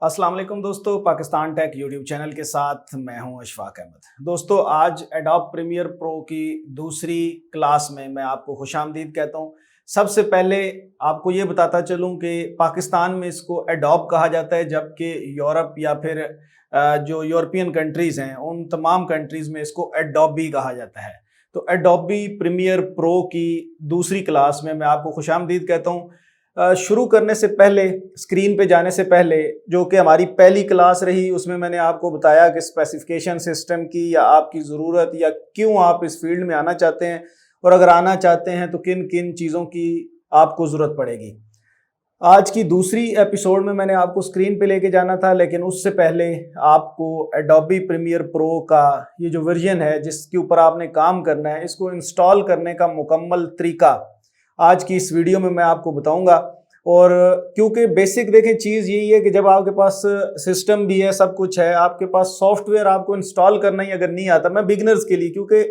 अस्सलाम वालेकुम दोस्तों, पाकिस्तान टेक यूट्यूब चैनल के साथ मैं हूं अशफाक अहमद। दोस्तों, आज एडोब प्रीमियर प्रो की दूसरी क्लास में मैं आपको खुशामदीद कहता हूं। सबसे पहले आपको ये बताता चलूं कि पाकिस्तान में इसको एडोब कहा जाता है, जबकि यूरोप या फिर जो यूरोपियन कंट्रीज़ हैं उन तमाम कंट्रीज़ में इसको एडोबी कहा जाता है। तो एडोबी प्रीमियर प्रो की दूसरी क्लास में मैं आपको खुशामदीद कहता हूं। शुरू करने से पहले, स्क्रीन पे जाने से पहले, जो कि हमारी पहली क्लास रही, उसमें मैंने आपको बताया कि स्पेसिफिकेशन सिस्टम की या आपकी ज़रूरत या क्यों आप इस फील्ड में आना चाहते हैं, और अगर आना चाहते हैं तो किन किन चीज़ों की आपको ज़रूरत पड़ेगी। आज की दूसरी एपिसोड में मैंने आपको स्क्रीन पे लेके जाना था, लेकिन उससे पहले आपको एडोबी प्रीमियर प्रो का ये जो वर्जन है जिसके ऊपर आपने काम करना है, इसको इंस्टॉल करने का मुकम्मल तरीका आज की इस वीडियो में मैं आपको बताऊंगा। और क्योंकि बेसिक देखें चीज़ यही है कि जब आपके पास सिस्टम भी है, सब कुछ है, आपके पास सॉफ्टवेयर आपको इंस्टॉल करना ही अगर नहीं आता, मैं बिगनर्स के लिए, क्योंकि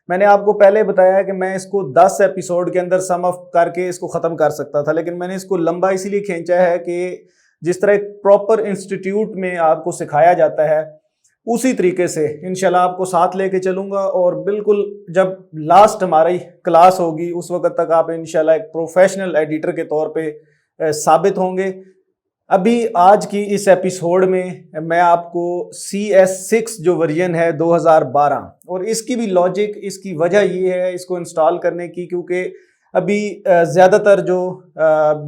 मैंने आपको पहले बताया कि मैं इसको 10 एपिसोड के अंदर सम अप करके इसको ख़त्म कर सकता था, लेकिन मैंने इसको लंबा इसीलिए खींचा है कि जिस तरह एक प्रॉपर इंस्टीट्यूट में आपको सिखाया जाता है उसी तरीके से इंशाल्लाह आपको साथ लेके चलूँगा। और बिल्कुल जब लास्ट हमारी क्लास होगी उस वक्त तक आप इंशाल्लाह एक प्रोफेशनल एडिटर के तौर पे साबित होंगे। अभी आज की इस एपिसोड में मैं आपको CS6 जो वर्जन है 2012, और इसकी भी लॉजिक, इसकी वजह ये है इसको इंस्टॉल करने की, क्योंकि अभी ज़्यादातर जो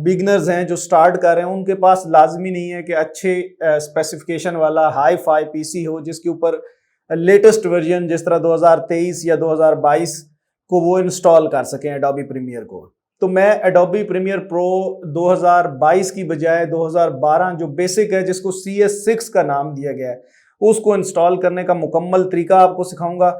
बिगनर्स हैं जो स्टार्ट कर रहे हैं उनके पास लाजमी नहीं है कि अच्छे स्पेसिफिकेशन वाला हाई फाई पीसी हो जिसके ऊपर लेटेस्ट वर्जन जिस तरह 2023 या 2022 को वो इंस्टॉल कर सकें एडोबी प्रीमियर को। तो मैं एडोबी प्रीमियर प्रो 2022 की बजाय 2012 जो बेसिक है, जिसको CS6 का नाम दिया गया है, उसको इंस्टॉल करने का मुकम्मल तरीका आपको सिखाऊंगा।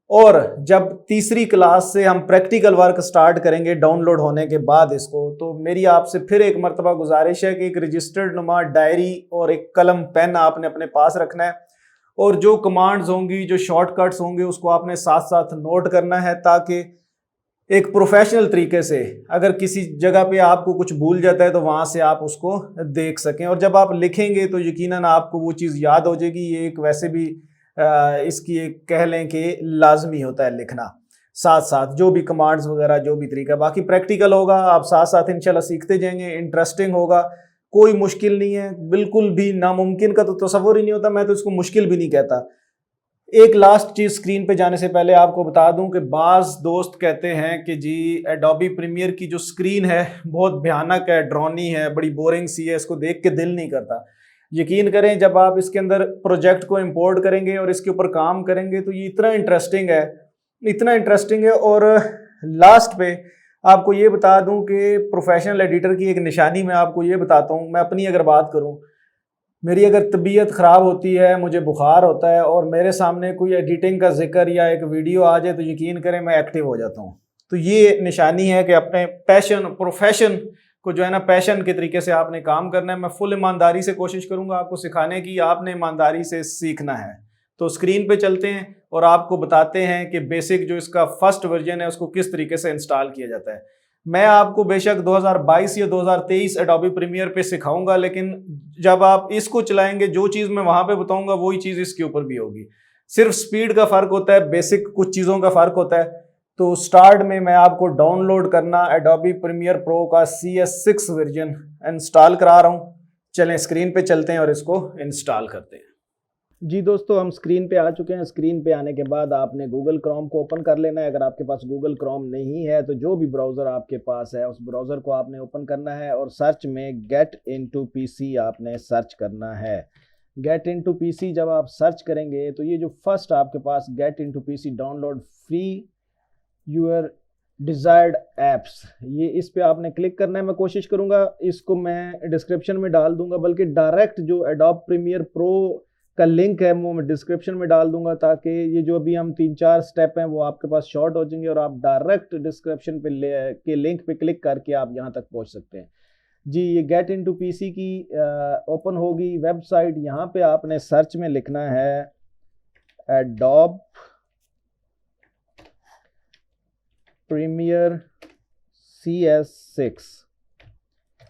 और जब तीसरी क्लास से हम प्रैक्टिकल वर्क स्टार्ट करेंगे डाउनलोड होने के बाद इसको, तो मेरी आपसे फिर एक मरतबा गुजारिश है कि एक रजिस्टर्ड नुमा डायरी और एक कलम पेन आपने अपने पास रखना है, और जो कमांड्स होंगी, जो शॉर्टकट्स होंगे, उसको आपने साथ साथ नोट करना है, ताकि एक प्रोफेशनल तरीके से अगर किसी जगह पे आपको कुछ भूल जाता है तो वहाँ से आप उसको देख सकें। और जब आप लिखेंगे तो यकीनन आपको वो चीज़ याद हो जाएगी। ये एक वैसे भी इसकी एक कह लें कि लाजमी होता है लिखना, साथ साथ जो भी कमांड्स वगैरह जो भी तरीका। बाकी प्रैक्टिकल होगा, आप साथ साथ इंशाल्लाह सीखते जाएंगे, इंटरेस्टिंग होगा, कोई मुश्किल नहीं है, बिल्कुल भी नामुमकिन का तो तसव्वुर ही नहीं होता, मैं तो इसको मुश्किल भी नहीं कहता। एक लास्ट चीज स्क्रीन पे जाने से पहले आपको बता दूं कि बाज दोस्त कहते हैं कि जी एडोबी प्रीमियर की जो स्क्रीन है बहुत भयानक है, ड्रॉनी है, बड़ी बोरिंग सी है, इसको देख के दिल नहीं करता। यकीन करें, जब आप इसके अंदर प्रोजेक्ट को इंपोर्ट करेंगे और इसके ऊपर काम करेंगे तो ये इतना इंटरेस्टिंग है, इतना इंटरेस्टिंग है। और लास्ट पे आपको ये बता दूं कि प्रोफेशनल एडिटर की एक निशानी मैं आपको ये बताता हूँ। मैं अपनी अगर बात करूँ, मेरी अगर तबीयत ख़राब होती है, मुझे बुखार होता है और मेरे सामने कोई एडिटिंग का जिक्र या एक वीडियो आ जाए तो यकीन करें मैं एक्टिव हो जाता हूँ। तो ये निशानी है कि अपने पैशन, प्रोफेशन को जो है ना, पैशन के तरीके से आपने काम करना है। मैं फुल ईमानदारी से कोशिश करूँगा आपको सिखाने की, आपने ईमानदारी से सीखना है। तो स्क्रीन पे चलते हैं और आपको बताते हैं कि बेसिक जो इसका फर्स्ट वर्जन है उसको किस तरीके से इंस्टॉल किया जाता है। मैं आपको बेशक 2022 या 2023 एडोबी प्रीमियर पे सिखाऊंगा, लेकिन जब आप इसको चलाएंगे जो चीज़ मैं वहां पे बताऊंगा वही चीज़ इसके ऊपर भी होगी। सिर्फ स्पीड का फ़र्क होता है, बेसिक कुछ चीज़ों का फ़र्क होता है। तो स्टार्ट में मैं आपको डाउनलोड करना एडोबी प्रीमियर प्रो का CS6 वर्जन इंस्टॉल करा रहा हूँ। चलें स्क्रीन पे चलते हैं और इसको इंस्टॉल करते हैं। जी दोस्तों, हम स्क्रीन पे आ चुके हैं। स्क्रीन पे आने के बाद आपने गूगल क्रोम को ओपन कर लेना है। अगर आपके पास गूगल क्रोम नहीं है तो जो भी ब्राउज़र आपके पास है उस ब्राउज़र को आपने ओपन करना है और सर्च में गेट इनटू पीसी आपने सर्च करना है। गेट इनटू पीसी जब आप सर्च करेंगे तो ये जो फर्स्ट आपके पास get into PC download free your desired apps, ये इस पे आपने क्लिक करना है। मैं कोशिश करूँगा इसको मैं डिस्क्रिप्शन में डाल दूंगा, बल्कि डायरेक्ट जो एडोब प्रीमियर प्रो का लिंक है वो मैं डिस्क्रिप्शन में डाल दूंगा, ताकि ये जो अभी हम 3-4 स्टेप हैं वो आपके पास शॉर्ट हो जाएंगे और आप डायरेक्ट डिस्क्रिप्शन पे के लिंक पे क्लिक करके आप यहाँ तक पहुँच सकते हैं। जी, ये गेट इनटू पीसी की ओपन होगी वेबसाइट। यहाँ पे आपने सर्च में लिखना है adobe premiere CS6।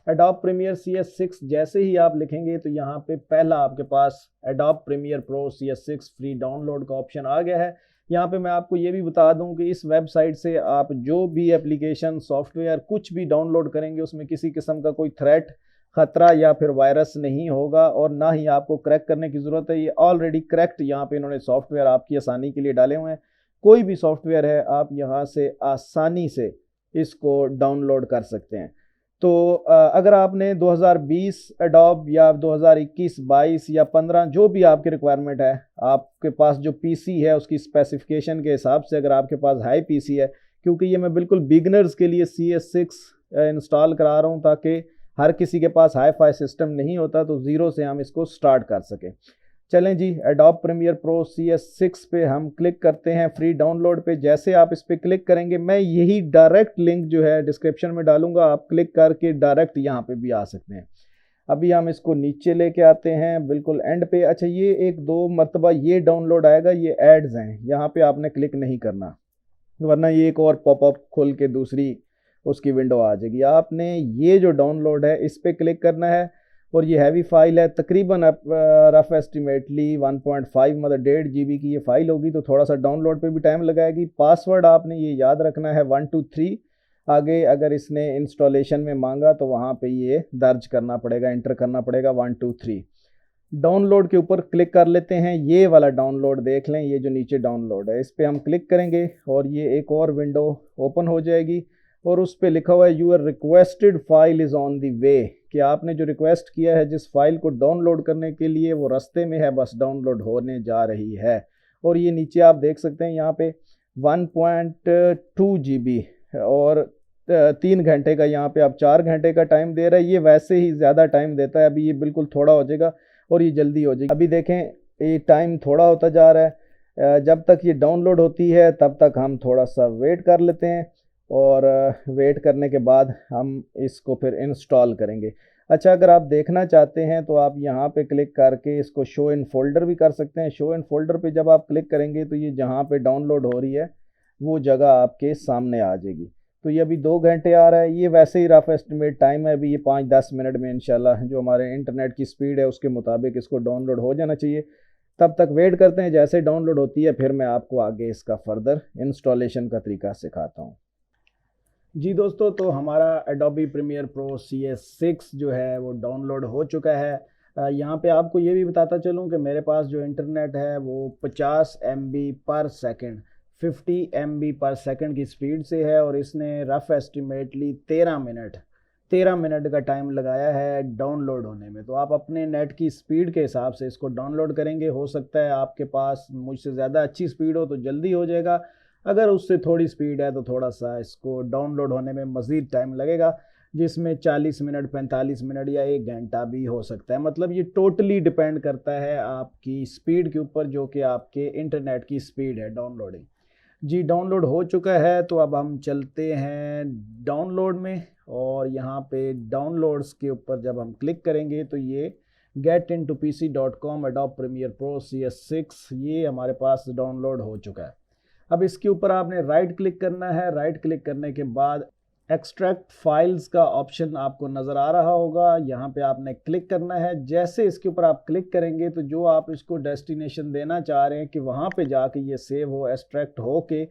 Adobe premiere CS6 जैसे ही आप लिखेंगे तो यहाँ पे पहला आपके पास Adobe premiere pro CS6 free download का ऑप्शन आ गया है। यहाँ पे मैं आपको ये भी बता दूं कि इस वेबसाइट से आप जो भी एप्लीकेशन सॉफ्टवेयर कुछ भी डाउनलोड करेंगे उसमें किसी किस्म का कोई थ्रेट, खतरा या फिर वायरस नहीं होगा और ना ही आपको क्रैक करने की ज़रूरत है। ये ऑलरेडी क्रैक्ड यहाँ पे इन्होंने सॉफ्टवेयर आपकी आसानी के लिए डाले हुए हैं। कोई भी सॉफ्टवेयर है आप यहाँ से आसानी से इसको डाउनलोड कर सकते हैं। तो अगर आपने 2020 एडोब या 2021, 22 या 15 जो भी आपकी रिक्वायरमेंट है, आपके पास जो पीसी है उसकी स्पेसिफिकेशन के हिसाब से अगर आपके पास हाई पीसी है, क्योंकि ये मैं बिल्कुल बिगनर्स के लिए CS6 इंस्टॉल करा रहा हूँ ताकि हर किसी के पास हाई फाई सिस्टम नहीं होता, तो ज़ीरो से हम इसको स्टार्ट कर सकें। चलें जी, एडोब प्रीमियर प्रो CS6 पे हम क्लिक करते हैं फ्री डाउनलोड पे। जैसे आप इस पर क्लिक करेंगे, मैं यही डायरेक्ट लिंक जो है डिस्क्रिप्शन में डालूंगा, आप क्लिक करके डायरेक्ट यहाँ पे भी आ सकते हैं। अभी हम इसको नीचे लेके आते हैं बिल्कुल एंड पे। अच्छा, ये एक दो मरतबा ये डाउनलोड आएगा, ये एड्स हैं, यहाँ पे आपने क्लिक नहीं करना वरना ये एक और पॉपअप खोल के दूसरी उसकी विंडो आ जाएगी। आपने ये जो डाउनलोड है इस पर क्लिक करना है और ये हैवी फाइल है, तकरीबन रफ एस्टिमेटली 1.5 मतलब 1.5 GB की ये फाइल होगी, तो थोड़ा सा डाउनलोड पे भी टाइम लगाएगी। पासवर्ड आपने ये याद रखना है 123। आगे अगर इसने इंस्टॉलेशन में मांगा तो वहाँ पे ये दर्ज करना पड़ेगा, एंटर करना पड़ेगा 123। डाउनलोड के ऊपर क्लिक कर लेते हैं। ये वाला डाउनलोड देख लें, ये जो नीचे डाउनलोड है इस पर हम क्लिक करेंगे और ये एक और विंडो ओपन हो जाएगी और उस पर लिखा हुआ है your requested file is on the way, कि आपने जो रिक्वेस्ट किया है जिस फाइल को डाउनलोड करने के लिए वो रास्ते में है, बस डाउनलोड होने जा रही है। और ये नीचे आप देख सकते हैं यहाँ पे 1.2 GB और 3 घंटे का, यहाँ पे आप 4 घंटे का टाइम दे रहा है। ये वैसे ही ज़्यादा टाइम देता है, अभी ये बिल्कुल थोड़ा हो जाएगा और ये जल्दी हो जाएगी। अभी देखें ये टाइम थोड़ा होता जा रहा है। जब तक ये डाउनलोड होती है तब तक हम थोड़ा सा वेट कर लेते हैं और वेट करने के बाद हम इसको फिर इंस्टॉल करेंगे। अच्छा, अगर आप देखना चाहते हैं तो आप यहाँ पे क्लिक करके इसको शो इन फोल्डर भी कर सकते हैं। शो इन फोल्डर पे जब आप क्लिक करेंगे तो ये जहाँ पे डाउनलोड हो रही है वो जगह आपके सामने आ जाएगी। तो ये अभी 2 घंटे आ रहा है, ये वैसे ही रफ एस्टिमेट टाइम है, अभी ये 5-10 मिनट में इंशाल्लाह जो हमारे इंटरनेट की स्पीड है उसके मुताबिक इसको डाउनलोड हो जाना चाहिए। तब तक वेट करते हैं, जैसे डाउनलोड होती है फिर मैं आपको आगे इसका फर्दर इंस्टॉलेशन का तरीका सिखाता हूँ। जी दोस्तों, तो हमारा एडोबी प्रीमियर प्रो CS6 जो है वो डाउनलोड हो चुका है। यहाँ पे आपको ये भी बताता चलूँ कि मेरे पास जो इंटरनेट है वो 50 MB पर सेकंड 50 MB पर सेकंड की स्पीड से है और इसने रफ एस्टिमेटली 13 मिनट का टाइम लगाया है डाउनलोड होने में। तो आप अपने नेट की स्पीड के हिसाब से इसको डाउनलोड करेंगे। हो सकता है आपके पास मुझसे ज़्यादा अच्छी स्पीड हो तो जल्दी हो जाएगा, अगर उससे थोड़ी स्पीड है तो थोड़ा सा इसको डाउनलोड होने में मज़ीद टाइम लगेगा, जिसमें 40 मिनट, 45 मिनट या 1 घंटा भी हो सकता है। मतलब ये टोटली डिपेंड करता है आपकी स्पीड के ऊपर, जो कि आपके इंटरनेट की स्पीड है डाउनलोडिंग। जी, डाउनलोड हो चुका है, तो अब हम चलते हैं डाउनलोड में और यहाँ पे डाउनलोड्स के ऊपर जब हम क्लिक करेंगे तो ये getintopc.com adobe premiere pro CS6 ये हमारे पास डाउनलोड हो चुका है। अब इसके ऊपर आपने राइट क्लिक करना है। राइट क्लिक करने के बाद एक्सट्रैक्ट फाइल्स का ऑप्शन आपको नज़र आ रहा होगा, यहाँ पे आपने क्लिक करना है। जैसे इसके ऊपर आप क्लिक करेंगे तो जो आप इसको डेस्टिनेशन देना चाह रहे हैं कि वहाँ पे जाके ये सेव हो, एक्सट्रैक्ट हो के,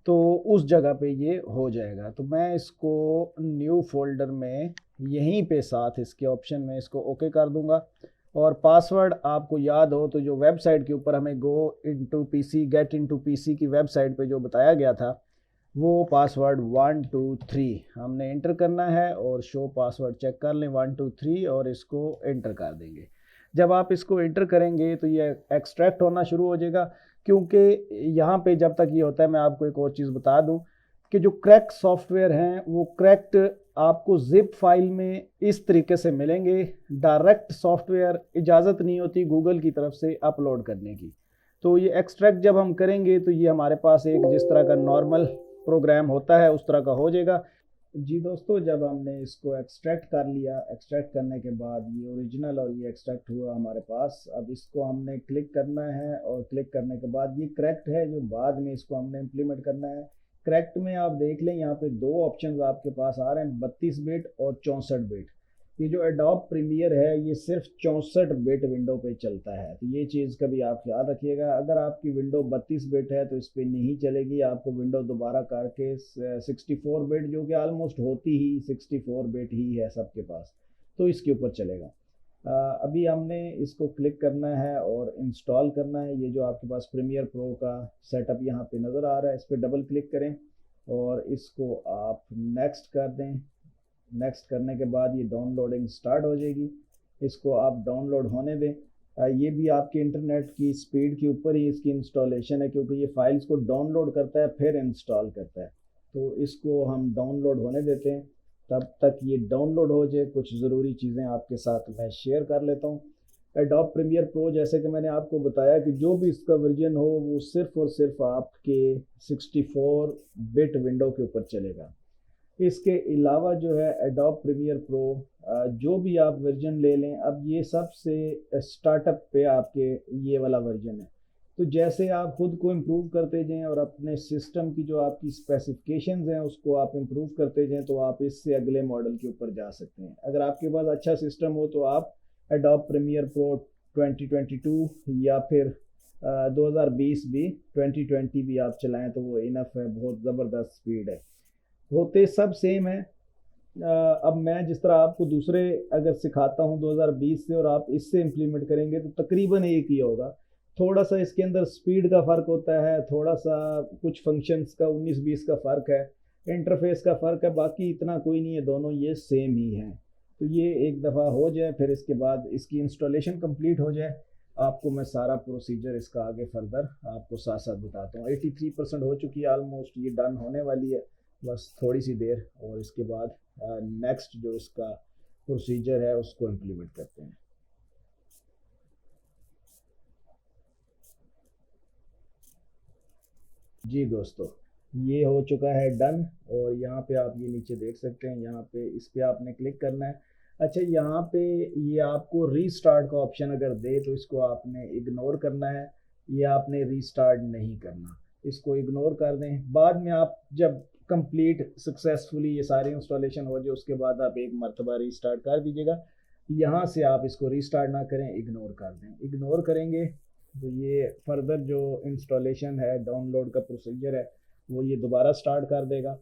तो उस जगह पे ये हो जाएगा। तो मैं इसको न्यू फोल्डर में यहीं पे साथ इसके ऑप्शन में इसको ओके कर दूंगा और पासवर्ड आपको याद हो तो जो वेबसाइट के ऊपर हमें गेट इनटू पीसी की वेबसाइट पे जो बताया गया था वो पासवर्ड 123 हमने इंटर करना है और शो पासवर्ड चेक कर लें 123 और इसको इंटर कर देंगे। जब आप इसको इंटर करेंगे तो ये एक्सट्रैक्ट होना शुरू हो जाएगा, क्योंकि यहाँ पे जब तक ये होता है मैं आपको एक और चीज़ बता दूँ कि जो क्रैक सॉफ्टवेयर हैं वो क्रैक्ड आपको जिप फाइल में इस तरीके से मिलेंगे। डायरेक्ट सॉफ्टवेयर इजाज़त नहीं होती गूगल की तरफ से अपलोड करने की। तो ये एक्सट्रैक्ट जब हम करेंगे तो ये हमारे पास एक जिस तरह का नॉर्मल प्रोग्राम होता है उस तरह का हो जाएगा। जी दोस्तों, जब हमने इसको एक्सट्रैक्ट कर लिया, एक्सट्रैक्ट करने के बाद ये ओरिजिनल और ये एक्सट्रैक्ट हुआ हमारे पास। अब इसको हमने क्लिक करना है और क्लिक करने के बाद ये करेक्ट है जो बाद में इसको हमने इम्प्लीमेंट करना है। करेक्ट में आप देख लें यहाँ पे 2 ऑप्शंस आपके पास आ रहे हैं, 32 बिट और 64 बिट। कि जो एडोब प्रीमियर है ये सिर्फ 64 बिट विंडो पे चलता है, तो ये चीज़ का भी आप ख्याल रखिएगा। अगर आपकी विंडो 32 बिट है तो इस पर नहीं चलेगी, आपको विंडो दोबारा करके 64 बिट, जो कि ऑलमोस्ट होती ही 64 बिट ही है सबके पास, तो इसके ऊपर चलेगा। अभी हमने इसको क्लिक करना है और इंस्टॉल करना है। ये जो आपके पास प्रीमियर प्रो का सेटअप यहाँ पे नज़र आ रहा है, इस पर डबल क्लिक करें और इसको आप नेक्स्ट कर दें। नेक्स्ट करने के बाद ये डाउनलोडिंग स्टार्ट हो जाएगी, इसको आप डाउनलोड होने दें। ये भी आपके इंटरनेट की स्पीड के ऊपर ही इसकी इंस्टॉलेशन है, क्योंकि ये फाइल्स को डाउनलोड करता है फिर इंस्टॉल करता है। तो इसको हम डाउनलोड होने देते हैं। तब तक ये डाउनलोड हो जाए, कुछ ज़रूरी चीज़ें आपके साथ मैं शेयर कर लेता हूँ। एडोब प्रीमियर प्रो, जैसे कि मैंने आपको बताया कि जो भी इसका वर्जन हो वो सिर्फ और सिर्फ आपके 64 बिट विंडो के ऊपर चलेगा। इसके अलावा जो है एडोब प्रीमियर प्रो, जो भी आप वर्जन ले लें, अब ये सबसे स्टार्टअप पे आपके ये वाला वर्जन है। तो जैसे आप खुद को इम्प्रूव करते जाएं और अपने सिस्टम की जो आपकी स्पेसिफिकेशंस हैं उसको आप इम्प्रूव करते जाएं, तो आप इससे अगले मॉडल के ऊपर जा सकते हैं। अगर आपके पास अच्छा सिस्टम हो तो आप एडोब प्रीमियर प्रो 2022 या फिर 2020 भी 2020 भी आप चलाएं तो वो इनफ है, बहुत ज़बरदस्त स्पीड है, होते सब सेम है। अब मैं जिस तरह आपको दूसरे अगर सिखाता हूँ 2020 से और आप इससे इम्प्लीमेंट करेंगे तो तकरीबन एक ही होगा। थोड़ा सा इसके अंदर स्पीड का फ़र्क होता है, थोड़ा सा कुछ फंक्शंस का 19-20 का फ़र्क है, इंटरफेस का फ़र्क है, बाकी इतना कोई नहीं है, दोनों ये सेम ही हैं। तो ये एक दफ़ा हो जाए, फिर इसके बाद इसकी इंस्टॉलेशन कंप्लीट हो जाए, आपको मैं सारा प्रोसीजर इसका आगे फर्दर आपको साथ साथ बताता हूँ। 83% हो चुकी है, ऑलमोस्ट ये डन होने वाली है, बस थोड़ी सी देर और इसके बाद नेक्स्ट जो इसका प्रोसीजर है उसको इम्प्लीमेंट करते हैं। जी दोस्तों, ये हो चुका है डन और यहाँ पे आप ये नीचे देख सकते हैं, यहाँ पे इस पे आपने क्लिक करना है। अच्छा, यहाँ पे ये आपको रीस्टार्ट का ऑप्शन अगर दे तो इसको आपने इग्नोर करना है, ये आपने रीस्टार्ट नहीं करना, इसको इग्नोर कर दें। बाद में आप जब कंप्लीट सक्सेसफुली ये सारी इंस्टॉलेशन हो जाए उसके बाद आप एक मरतबा रीस्टार्ट कर दीजिएगा। यहाँ से आप इसको रीस्टार्ट ना करें, इग्नोर कर दें। इग्नोर करेंगे तो ये फर्दर जो इंस्टॉलेशन है, डाउनलोड का प्रोसीजर है, वो ये दोबारा स्टार्ट कर देगा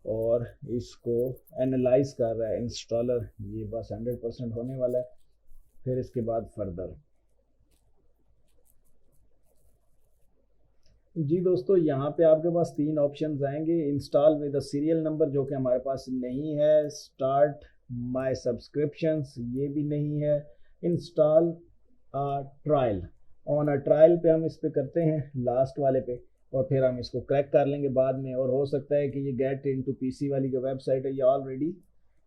और इसको एनालाइज कर रहा है इंस्टॉलर, ये बस 100% होने वाला है। फिर इसके बाद फर्दर। जी दोस्तों, यहाँ पे आपके पास 3 ऑप्शंस आएंगे। इंस्टॉल विद सीरियल नंबर, जो कि हमारे पास नहीं है। स्टार्ट माय सब्सक्रिप्शंस, ये भी नहीं है। Install trial, on a trial पे हम इस पे करते हैं, लास्ट वाले पे, और फिर हम इसको क्रैक कर लेंगे बाद में। और हो सकता है कि ये गेट इनटू पीसी वाली जो वेबसाइट है ये ऑलरेडी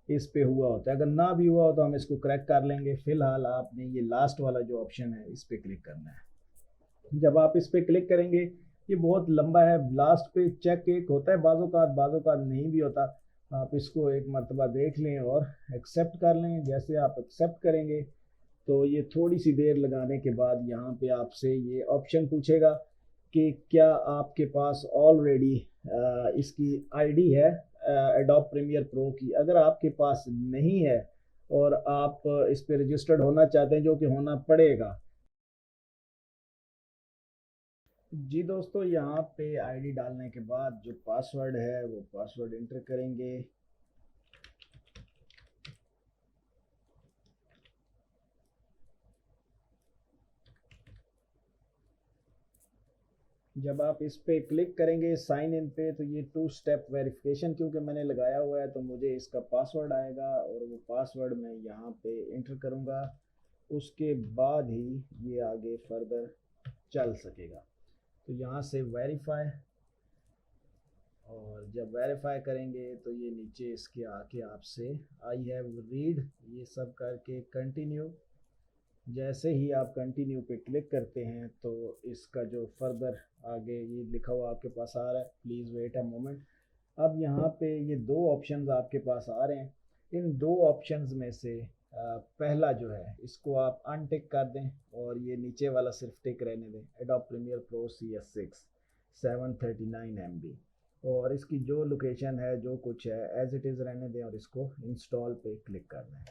इस पे हुआ होता है, अगर ना भी हुआ हो तो हम इसको क्रैक कर लेंगे। फिलहाल आपने ये लास्ट वाला जो ऑप्शन है इस पे क्लिक करना है। जब आप इस पे क्लिक करेंगे, ये बहुत लंबा है, लास्ट पे चेक एक होता है, बाज़ों का नहीं भी होता। आप इसको एक मरतबा देख लें और एक्सेप्ट कर लें। जैसे आप एक्सेप्ट करेंगे तो ये थोड़ी सी देर लगाने के बाद यहाँ पे आपसे ये ऑप्शन पूछेगा कि क्या आपके पास ऑलरेडी इसकी आईडी है एडोब प्रीमियर प्रो की। अगर आपके पास नहीं है और आप इस पे रजिस्टर्ड होना चाहते हैं, जो कि होना पड़ेगा। जी दोस्तों, यहाँ पे आईडी डालने के बाद जो पासवर्ड है वो पासवर्ड इंटर करेंगे। जब आप इस पे क्लिक करेंगे साइन इन पे, तो ये 2 स्टेप वेरिफिकेशन क्योंकि मैंने लगाया हुआ है तो मुझे इसका पासवर्ड आएगा और वो पासवर्ड मैं यहाँ पे इंटर करूँगा। उसके बाद ही ये आगे फर्दर चल सकेगा। तो यहाँ से वेरीफाई, और जब वेरीफाई करेंगे तो ये नीचे इसके आके आपसे आई हैव रीड ये सब करके कंटिन्यू। जैसे ही आप कंटिन्यू पे क्लिक करते हैं तो इसका जो फर्दर आगे ये लिखा हुआ आपके पास आ रहा है, प्लीज़ वेट अ मोमेंट। अब यहाँ पे ये 2 ऑप्शंस आपके पास आ रहे हैं। इन 2 ऑप्शंस में से पहला जो है इसको आप अनटिक कर दें और ये नीचे वाला सिर्फ टिक रहने दें, adobe premiere pro CS6 739 MB, और इसकी जो लोकेशन है जो कुछ है एज इट इज़ रहने दें और इसको इंस्टॉल पे क्लिक कर दें।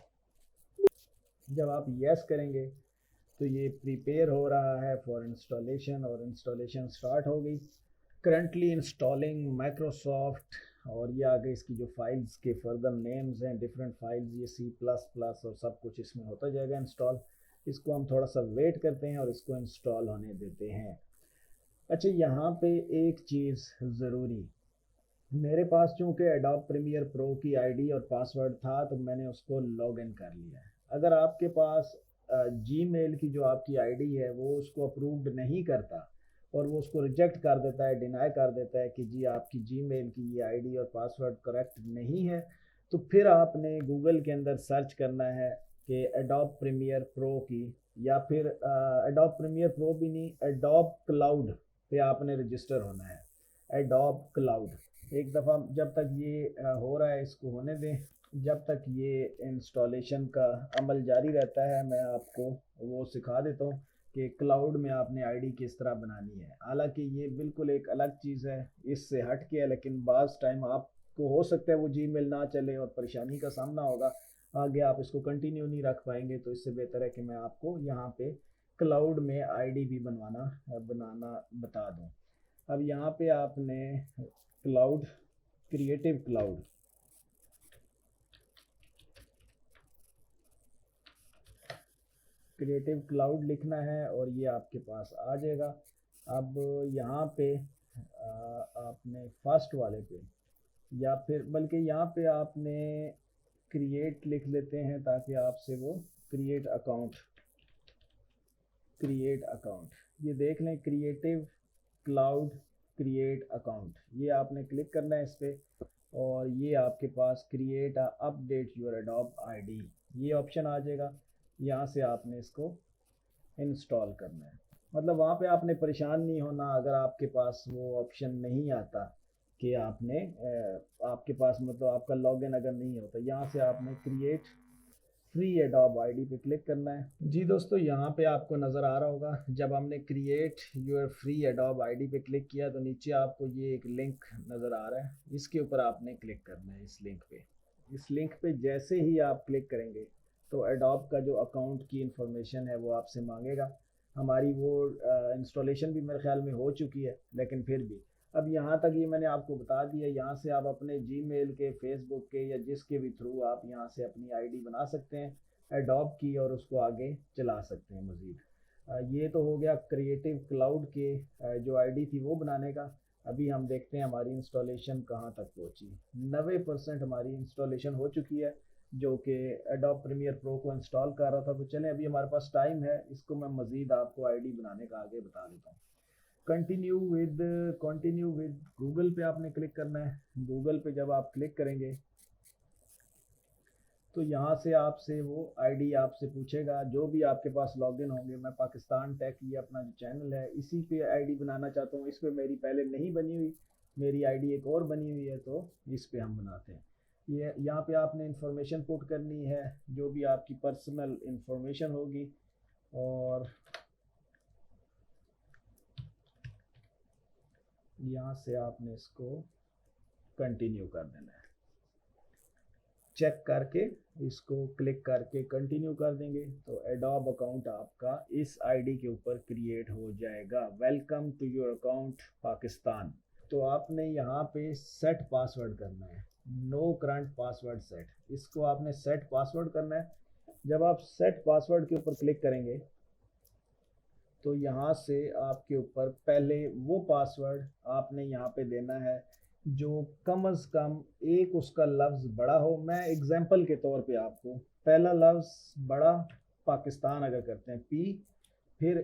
जब आप यस करेंगे तो ये प्रिपेयर हो रहा है फॉर इंस्टॉलेशन और इंस्टॉलेशन स्टार्ट हो गई। Currently installing Microsoft. और ये आगे इसकी जो फाइल्स के फर्दर नेम्स हैं, डिफरेंट फाइल्स, ये C++ और सब कुछ इसमें होता जाएगा इंस्टॉल। इसको हम थोड़ा सा वेट करते हैं और इसको इंस्टॉल होने देते हैं। अच्छा, यहाँ पे एक चीज़ ज़रूरी, मेरे पास चूँकि एडोब प्रीमियर प्रो की आईडी और पासवर्ड था तो मैंने उसको लॉग इन कर लिया है। अगर आपके पास जीमेल की जो आपकी आईडी है वो उसको अप्रूव्ड नहीं करता और वो उसको रिजेक्ट कर देता है, डिनाई कर देता है कि जी आपकी जीमेल की ये आईडी और पासवर्ड करेक्ट नहीं है, तो फिर आपने गूगल के अंदर सर्च करना है कि एडोब प्रीमियर प्रो की, या फिर एडोब प्रीमियर प्रो भी नहीं, एडोब क्लाउड पे आपने रजिस्टर होना है। एडोब क्लाउड एक दफ़ा जब तक ये हो रहा है इसको होने दें, जब तक ये इंस्टॉलेशन का अमल जारी रहता है मैं आपको वो सिखा देता हूँ कि क्लाउड में आपने आईडी किस तरह बनानी है। हालांकि ये बिल्कुल एक अलग चीज़ है, इससे हट के है, लेकिन बाज़ टाइम आपको हो सकता है वो जीमेल ना चले और परेशानी का सामना होगा, आगे आप इसको कंटिन्यू नहीं रख पाएंगे। तो इससे बेहतर है कि मैं आपको यहाँ पे क्लाउड में आईडी भी बनाना बता दूँ। अब यहाँ पे आपने cloud, creative cloud, creative cloud लिखना है और ये आपके पास आ जाएगा। अब यहाँ पे आपने फर्स्ट वाले पे, या फिर बल्कि यहाँ पे आपने क्रिएट लिख लेते हैं ताकि आपसे वो क्रिएट अकाउंट, क्रिएट अकाउंट, ये देख लें क्रिएटिव क्लाउड क्रिएट अकाउंट, ये आपने क्लिक करना है इस पर और ये आपके पास create update your Adobe ID ये ऑप्शन आ जाएगा। यहाँ से आपने इसको इंस्टॉल करना है। मतलब वहाँ पे आपने परेशान नहीं होना अगर आपके पास वो ऑप्शन नहीं आता कि आपने आपके पास मतलब आपका लॉगिन अगर नहीं होता, यहाँ से आपने क्रिएट फ्री एडोब आईडी पे क्लिक करना है। जी दोस्तों, यहाँ पे आपको नज़र आ रहा होगा जब हमने create your free adobe ID पे क्लिक किया तो नीचे आपको ये एक लिंक नज़र आ रहा है, इसके ऊपर आपने क्लिक करना है। इस लिंक पे, इस लिंक पे जैसे ही आप क्लिक करेंगे तो एडोब का जो अकाउंट की इंफॉर्मेशन है वो आपसे मांगेगा। हमारी वो इंस्टॉलेशन भी मेरे ख्याल में हो चुकी है, लेकिन फिर भी अब यहाँ तक ये मैंने आपको बता दिया। यहाँ से आप अपने जीमेल के, फेसबुक के या जिसके भी थ्रू आप यहाँ से अपनी आईडी बना सकते हैं एडोब की और उसको आगे चला सकते हैं मज़ीद। ये तो हो गया क्रिएटिव क्लाउड के जो आईडी थी वो बनाने का। अभी हम देखते हैं हमारी इंस्टॉलेशन कहाँ तक पहुँची। 90% हमारी इंस्टॉलेशन हो चुकी है जो कि एडोब प्रीमियर प्रो को इंस्टॉल कर रहा था। तो चलें, अभी हमारे पास टाइम है, इसको मैं मज़ीद आपको आईडी बनाने का आगे बता देता हूँ। कंटिन्यू विद गूगल पे आपने क्लिक करना है। गूगल पे जब आप क्लिक करेंगे तो यहाँ से आपसे वो आईडी आपसे पूछेगा, जो भी आपके पास लॉगिन होंगे। मैं पाकिस्तान टेक, ये अपना जो चैनल है इसी पे आईडी बनाना चाहता हूँ। इस पे मेरी पहले नहीं बनी हुई, मेरी आईडी एक और बनी हुई है, तो इस पे हम बनाते हैं। ये यहाँ पे आपने इंफॉर्मेशन पुट करनी है, जो भी आपकी पर्सनल इंफॉर्मेशन होगी, और यहाँ से आपने इसको कंटिन्यू कर देना है। चेक करके इसको क्लिक करके कंटिन्यू कर देंगे तो एडोब अकाउंट आपका इस आईडी के ऊपर क्रिएट हो जाएगा। Welcome to your account Pakistan. तो आपने यहाँ पे सेट पासवर्ड करना है, नो करंट पासवर्ड सेट, इसको आपने सेट पासवर्ड करना है। जब आप सेट पासवर्ड के ऊपर क्लिक करेंगे तो यहाँ से आपके ऊपर पहले वो पासवर्ड आपने यहाँ पे देना है जो कम अज़ कम एक उसका लफ्ज़ बड़ा हो। मैं एग्जांपल के तौर पे आपको पहला लफ्ज़ बड़ा, पाकिस्तान अगर करते हैं पी, फिर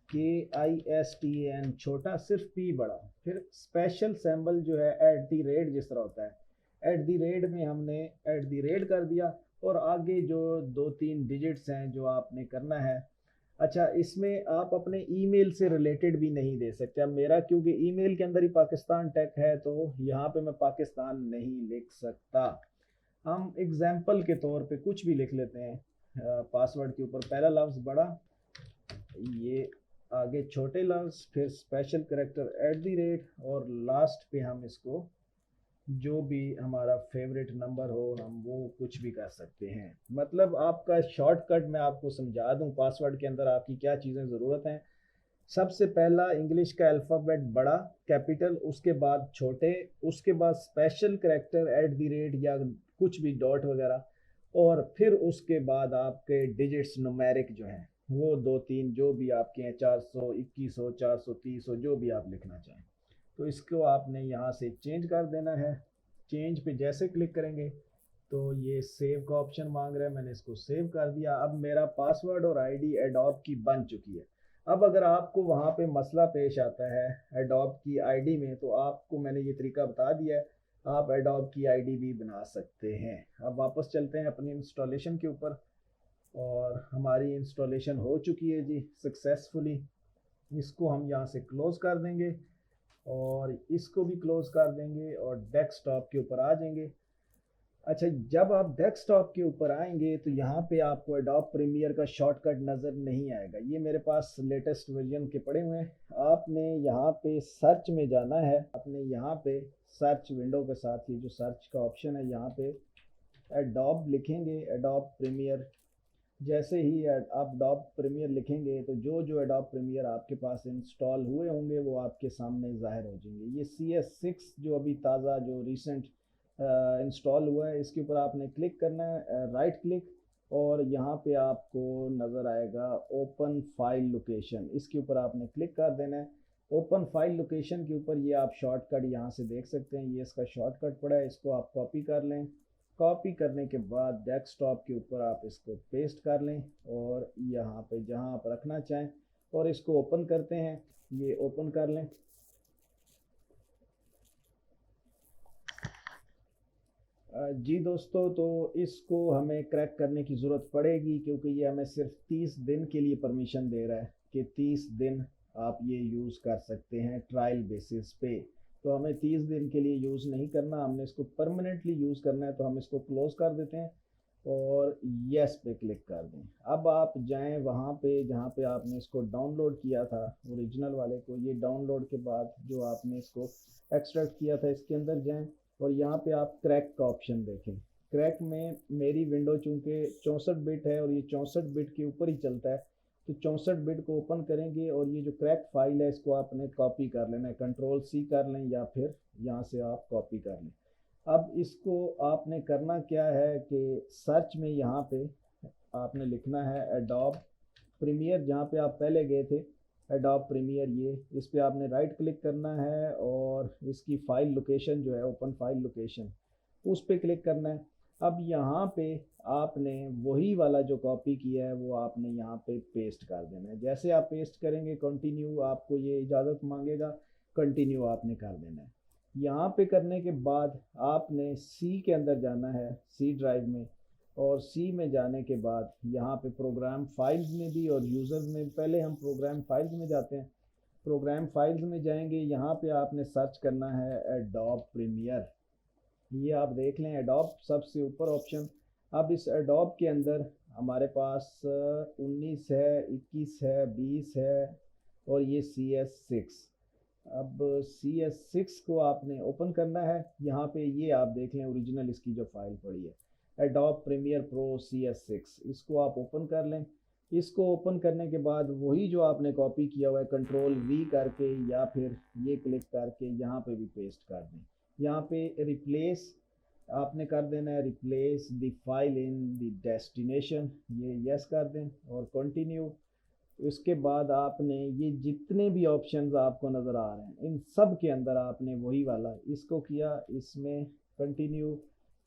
AKISTAN छोटा, सिर्फ पी बड़ा, फिर स्पेशल सिंबल जो है @ जिस तरह होता है, @ में हमने @ कर दिया और आगे जो 2-3 डिजिट्स हैं जो आपने करना है। अच्छा, इसमें आप अपने ईमेल से रिलेटेड भी नहीं दे सकते। अब मेरा क्योंकि ईमेल के अंदर ही पाकिस्तान टेक है तो यहाँ पे मैं पाकिस्तान नहीं लिख सकता। हम एग्जाम्पल के तौर पे कुछ भी लिख लेते हैं। पासवर्ड के ऊपर पहला लफ्ज़ बड़ा, ये आगे छोटे लफ्ज़, फिर स्पेशल करेक्टर @ और लास्ट पे हम इसको जो भी हमारा फेवरेट नंबर हो हम वो कुछ भी कर सकते हैं। मतलब आपका शॉर्टकट मैं आपको समझा दूं, पासवर्ड के अंदर आपकी क्या चीज़ें ज़रूरत हैं। सबसे पहला इंग्लिश का अल्फ़ाबेट बड़ा कैपिटल, उसके बाद छोटे, उसके बाद स्पेशल करैक्टर @ या कुछ भी डॉट वगैरह, और फिर उसके बाद आपके डिजिट्स न्यूमेरिक जो हैं वो दो तीन जो भी आपके हैं, 400, 2100, 430 जो भी आप लिखना चाहें। तो इसको आपने यहाँ से चेंज कर देना है। चेंज पे जैसे क्लिक करेंगे तो ये सेव का ऑप्शन मांग रहा है, मैंने इसको सेव कर दिया। अब मेरा पासवर्ड और आईडी एडोब की बन चुकी है। अब अगर आपको वहाँ पे मसला पेश आता है एडोब की आईडी में, तो आपको मैंने ये तरीका बता दिया है, आप एडोब की आईडी भी बना सकते हैं। अब वापस चलते हैं अपनी इंस्टॉलेशन के ऊपर, और हमारी इंस्टॉलेशन हो चुकी है जी सक्सेसफुली। इसको हम यहाँ से क्लोज़ कर देंगे और इसको भी क्लोज़ कर देंगे और डेस्कटॉप के ऊपर आ जाएंगे। अच्छा, जब आप डेस्कटॉप के ऊपर आएंगे तो यहाँ पे आपको एडोब प्रीमियर का शॉर्टकट नज़र नहीं आएगा। ये मेरे पास लेटेस्ट वर्जन के पड़े हुए हैं। आपने यहाँ पे सर्च में जाना है, आपने यहाँ पे सर्च विंडो के साथ ही जो सर्च का ऑप्शन है यहाँ पे एडोब लिखेंगे, एडोब प्रीमियर। जैसे ही आप एडोब प्रीमियर लिखेंगे तो जो जो एडोब प्रीमियर आपके पास इंस्टॉल हुए होंगे वो आपके सामने ज़ाहिर हो जाएंगे। ये CS6 जो अभी ताज़ा जो रिसेंट इंस्टॉल हुआ है, इसके ऊपर आपने क्लिक करना है, राइट क्लिक, और यहाँ पे आपको नज़र आएगा ओपन फाइल लोकेशन, इसके ऊपर आपने क्लिक कर देना है। ओपन फाइल लोकेशन के ऊपर ये आप शॉर्टकट यहाँ से देख सकते हैं, ये इसका शॉर्टकट पड़ा है, इसको आप कॉपी कर लें। कॉपी करने के बाद डेस्कटॉप के ऊपर आप इसको पेस्ट कर लें और यहाँ पे जहाँ आप रखना चाहें, और इसको ओपन करते हैं, ये ओपन कर लें। जी दोस्तों, तो इसको हमें क्रैक करने की ज़रूरत पड़ेगी क्योंकि ये हमें सिर्फ 30 दिन के लिए परमिशन दे रहा है कि 30 दिन आप ये यूज़ कर सकते हैं ट्रायल बेसिस पे। तो हमें 30 दिन के लिए यूज़ नहीं करना, हमने इसको परमानेंटली यूज़ करना है। तो हम इसको क्लोज़ कर देते हैं और यस पे क्लिक कर दें। अब आप जाएं वहाँ पे जहाँ पे आपने इसको डाउनलोड किया था ओरिजिनल वाले को। ये डाउनलोड के बाद जो आपने इसको एक्सट्रैक्ट किया था इसके अंदर जाएं और यहाँ पे आप क्रैक का ऑप्शन देखें। क्रैक में मेरी विंडो चूँकि 64 बिट है और ये 64 बिट के ऊपर ही चलता है, तो 64 बिट को ओपन करेंगे और ये जो क्रैक फाइल है इसको आपने कॉपी कर लेना है, Ctrl+C कर लें या फिर यहाँ से आप कॉपी कर लें। अब इसको आपने करना क्या है कि सर्च में यहाँ पे आपने लिखना है एडोब प्रीमियर, जहाँ पे आप पहले गए थे एडोब प्रीमियर, ये इस पे आपने राइट क्लिक करना है और इसकी फ़ाइल लोकेशन जो है ओपन फाइल लोकेशन उस पे क्लिक करना है। अब यहाँ पे आपने वही वाला जो कॉपी किया है वो आपने यहाँ पे पेस्ट कर देना है। जैसे आप पेस्ट करेंगे कंटिन्यू, आपको ये इजाज़त मांगेगा, कंटिन्यू आपने कर देना है। यहाँ पे करने के बाद आपने सी के अंदर जाना है, सी ड्राइव में, और सी में जाने के बाद यहाँ पे प्रोग्राम फाइल्स में भी और यूज़र्स में, पहले हम प्रोग्राम फाइल्स में जाते हैं। प्रोग्राम फाइल्स में जाएंगे, यहाँ पे आपने सर्च करना है एडोब प्रीमियर। ये आप देख लें एडोब सबसे ऊपर ऑप्शन। अब इस एडोब के अंदर हमारे पास 19 है, 21 है, 20 है और ये CS6। अब CS6 को आपने ओपन करना है। यहाँ पे ये आप देख लें ओरिजिनल इसकी जो फाइल पड़ी है एडोब प्रीमियर प्रो CS6, इसको आप ओपन कर लें। इसको ओपन करने के बाद वही जो आपने कॉपी किया हुआ है Ctrl+V करके या फिर ये क्लिक करके यहाँ पे भी पेस्ट कर दें। यहाँ पे रिप्लेस आपने कर देना है, replace the file in the destination, ये यस कर दें और कंटिन्यू। उसके बाद आपने ये जितने भी ऑप्शंस आपको नज़र आ रहे हैं इन सब के अंदर आपने वही वाला इसको किया, इसमें कंटिन्यू,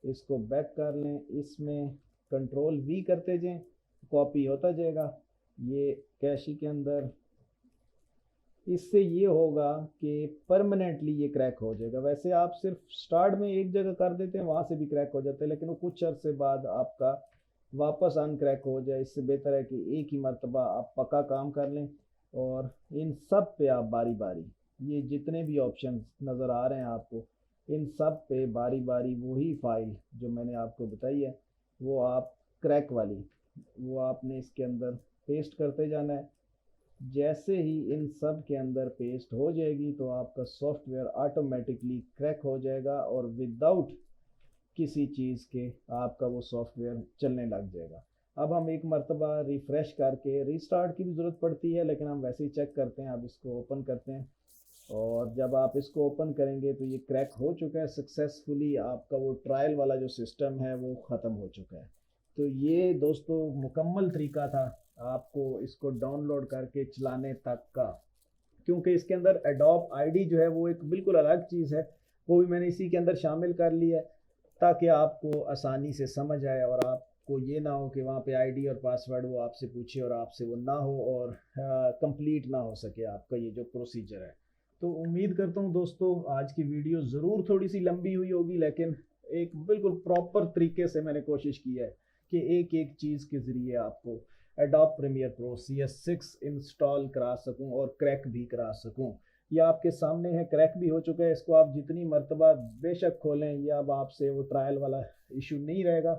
इसको बैक कर लें, इसमें Ctrl+V करते जाएं, कॉपी होता जाएगा ये कैशी के अंदर। इससे ये होगा कि परमानेंटली ये क्रैक हो जाएगा। वैसे आप सिर्फ स्टार्ट में एक जगह कर देते हैं वहाँ से भी क्रैक हो जाता है, लेकिन वो कुछ अर्से बाद आपका वापस अनक्रैक हो जाए। इससे बेहतर है कि एक ही मरतबा आप पक्का काम कर लें और इन सब पे आप बारी बारी ये जितने भी ऑप्शन नज़र आ रहे हैं आपको, इन सब पे बारी बारी वही फाइल जो मैंने आपको बताई है वो आप क्रैक वाली वो आपने इसके अंदर पेस्ट करते जाना है। जैसे ही इन सब के अंदर पेस्ट हो जाएगी तो आपका सॉफ्टवेयर ऑटोमेटिकली क्रैक हो जाएगा और विदाउट किसी चीज़ के आपका वो सॉफ्टवेयर चलने लग जाएगा। अब हम एक मरतबा रिफ़्रेश करके रीस्टार्ट की भी ज़रूरत पड़ती है, लेकिन हम वैसे ही चेक करते हैं। अब इसको ओपन करते हैं और जब आप इसको ओपन करेंगे तो ये क्रैक हो चुका है सक्सेसफुली। आपका वो ट्रायल वाला जो सिस्टम है वो ख़त्म हो चुका है। तो ये दोस्तों मुकम्मल तरीका था आपको इसको डाउनलोड करके चलाने तक का, क्योंकि इसके अंदर एडोब आईडी जो है वो एक बिल्कुल अलग चीज़ है, वो भी मैंने इसी के अंदर शामिल कर लिया है ताकि आपको आसानी से समझ आए और आपको ये ना हो कि वहाँ पे आईडी और पासवर्ड वो आपसे पूछे और आपसे वो ना हो और कंप्लीट ना हो सके आपका ये जो प्रोसीजर है। तो उम्मीद करता हूँ दोस्तों आज की वीडियो ज़रूर थोड़ी सी लंबी हुई होगी, लेकिन एक बिल्कुल प्रॉपर तरीके से मैंने कोशिश की है कि एक एक चीज़ के ज़रिए आपको adobe premiere pro CS6 install करा सकूं और क्रैक भी करा सकूं। ये आपके सामने है, क्रैक भी हो चुका है। इसको आप जितनी मर्तबा बेशक खोलें, ये अब आपसे वो ट्रायल वाला इशू नहीं रहेगा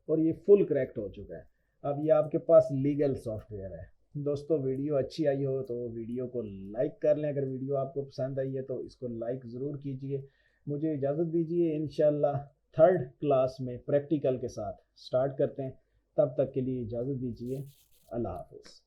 और ये फुल क्रैक्ट हो चुका है। अब ये आपके पास लीगल सॉफ्टवेयर है। दोस्तों वीडियो अच्छी आई हो तो वीडियो को लाइक कर लें। अगर वीडियो आपको पसंद आई है तो इसको लाइक ज़रूर कीजिए। मुझे इजाज़त दीजिए, इंशाल्लाह थर्ड क्लास में प्रैक्टिकल के साथ स्टार्ट करते हैं। तब तक के लिए इजाज़त दीजिए। अल्लाह हाफिज़।